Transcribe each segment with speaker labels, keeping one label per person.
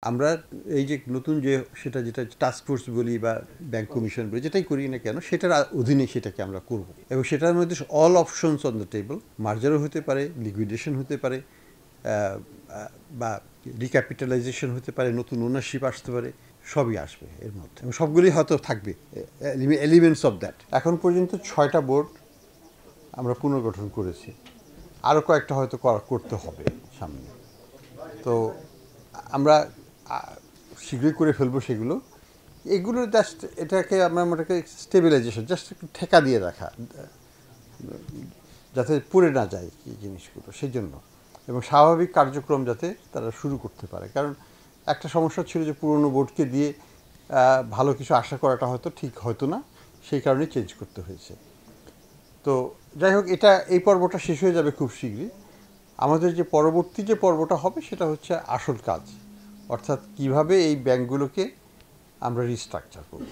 Speaker 1: আমরা এই যে নতুন যে যেটা টাস্ক ফোর্স বলি বা ব্যাংক কমিশন বলি, যেটাই করি না কেন সেটার অধীনে সেটাকে আমরা করব এবং সেটার মধ্যে all options on the table. মার্জারও হতে পারে, লিকুইডেশন হতে পারে, বা রিক্যাপিটালাইজেশন হতে পারে, নতুন ওনারশিপ আসতে পারে, সবই আসবে এর মধ্যে এবং সবগুলি হয়তো থাকবে এলিমেন্টস অফ দ্যাট। এখন পর্যন্ত 6টা বোর্ড আমরা পুনর্গঠন করেছি, আরও কয়েকটা হয়তো করতে হবে সামনে। তো আমরা শীঘ্রই করে ফেলবো সেগুলো। এগুলো জাস্ট এটাকে মোটাকে স্টেবিলাইজেশন, জাস্ট একটু ঠেকা দিয়ে রাখা, যাতে পড়ে না যায় এই জিনিসগুলো, সেই জন্য, এবং স্বাভাবিক কার্যক্রম যাতে তারা শুরু করতে পারে। কারণ একটা সমস্যা ছিল যে পুরনো বোর্ডকে দিয়ে ভালো কিছু আশা করাটা হয়তো ঠিক হয়তো না, সেই কারণে চেঞ্জ করতে হয়েছে। তো যাই হোক, এই পর্বটা শেষ হয়ে যাবে খুব শীঘ্রই। আমাদের যে পরবর্তী যে পর্বটা হবে সেটা হচ্ছে আসল কাজ, অর্থাৎ কিভাবে এই ব্যাংকগুলোকে আমরা রিস্ট্রাকচার করব।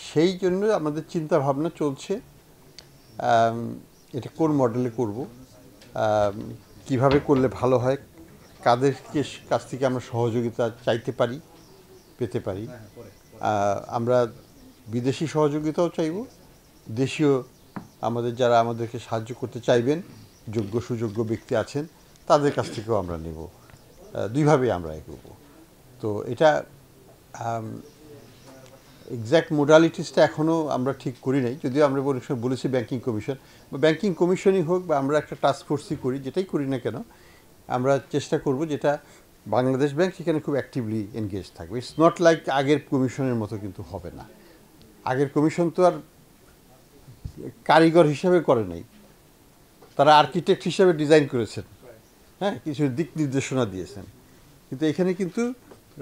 Speaker 1: সেই জন্য আমাদের চিন্তা ভাবনা চলছে, এটা কোন মডেলে করব, কিভাবে করলে ভালো হয়, কাদেরকে কাছ থেকে আমরা সহযোগিতা পেতে পারি। আমরা বিদেশি সহযোগিতাও চাইব, দেশীয় যারা আমাদেরকে সাহায্য করতে চাইবেন, যোগ্য সুযোগ্য ব্যক্তি আছেন, তাদের কাছ থেকেও আমরা নেব। দুইভাবেই আমরা এগোব। তো এটা এক্স্যাক্ট মোডালিটিসটা এখনও আমরা ঠিক করি নাই, যদিও আমরা বলেছি ব্যাংকিং কমিশন বা ব্যাংকিং কমিশনই হোক বা আমরা একটা টাস্ক ফোর্সই করি, যেটাই করি না কেন আমরা চেষ্টা করব যেটা বাংলাদেশ ব্যাংক সেখানে খুব অ্যাক্টিভলি এনগেজ থাকবে। ইটস নট লাইক আগের কমিশনের মতো কিন্তু হবে না। আগের কমিশন তো আর কারিগর হিসাবে করে নাই, তারা আর্কিটেক্ট হিসাবে ডিজাইন করেছেন, হ্যাঁ, কিছু দিক নির্দেশনা দিয়েছেন, কিন্তু এখানে কিন্তু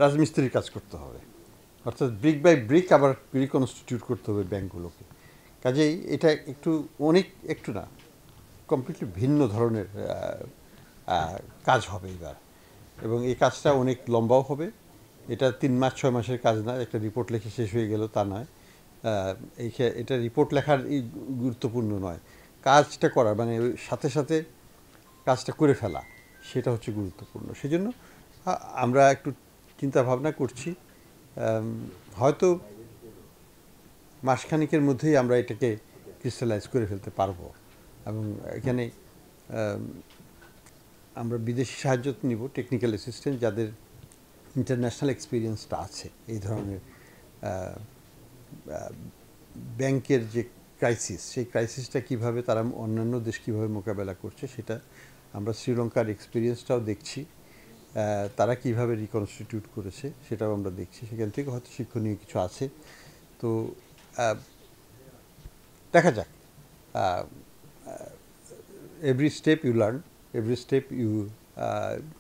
Speaker 1: রাজমিস্ত্রির কাজ করতে হবে, অর্থাৎ ব্রিক বাই ব্রিক আবার রিকনস্টিটিউট করতে হবে ব্যাংকগুলোকে। কাজেই এটা একটু না, কমপ্লিটলি ভিন্ন ধরনের কাজ হবে এবার, এবং এই কাজটা অনেক লম্বাও হবে। এটা 3 মাস 6 মাসের কাজ না, একটা রিপোর্ট লিখে শেষ হয়ে গেল তা নয়। এটা রিপোর্ট লেখার গুরুত্বপূর্ণ নয়, কাজটা করা মানে সাথে সাথে কাজটা করে ফেলা, সেটা হচ্ছে গুরুত্বপূর্ণ। সেজন্য আমরা একটু চিন্তা ভাবনা করছি, হয়তো মাসখানিকের মধ্যেই আমরা এটাকে ক্রিস্টালাইজ করে ফেলতে পারবো। এবং এখানে আমরা বিদেশি সাহায্য নিব, টেকনিক্যাল অ্যাসিস্ট্যান্ট যাদের ইন্টারন্যাশনাল এক্সপিরিয়েন্সটা আছে এই ধরনের ব্যাংকের যে ক্রাইসিস, সেই ক্রাইসিসটা কীভাবে তারা অন্যান্য দেশ কীভাবে মোকাবেলা করছে সেটা আমরা শ্রীলঙ্কার এক্সপিরিয়েন্সটাও দেখছি, তারা কীভাবে রিকনস্টিটিউট করেছে সেটাও আমরা দেখছি, সেখান থেকে হয়তো শিক্ষণীয় কিছু আছে। তো দেখা যাক, every step you learn, every step you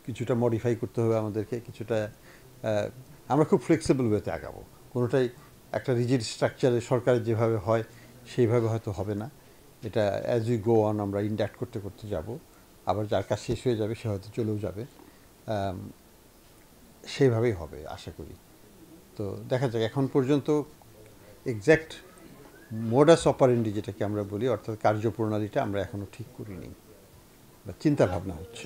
Speaker 1: কিছুটা মডিফাই করতে হবে আমাদেরকে, কিছুটা আমরা খুব ফ্লেক্সিবল ওয়েতে আগাবো। কোনোটাই একটা রিজিড স্ট্রাকচারে সরকারের যেভাবে হয় সেইভাবে হয়তো হবে না। এটা অ্যাজ উই গো অন আমরা ইন্ডাক্ট করতে করতে যাব, আবার যার কাজ শেষ হয়ে যাবে সে হয়তো চলেও যাবে, সেইভাবেই হবে আশা করি। তো দেখা যাক, এখন পর্যন্ত এক্স্যাক্ট মোডাস অপারেন্ডি যেটাকে আমরা বলি, অর্থাৎ কার্যপ্রণালীটা আমরা এখনও ঠিক করিনি বা চিন্তা ভাবনা হচ্ছে।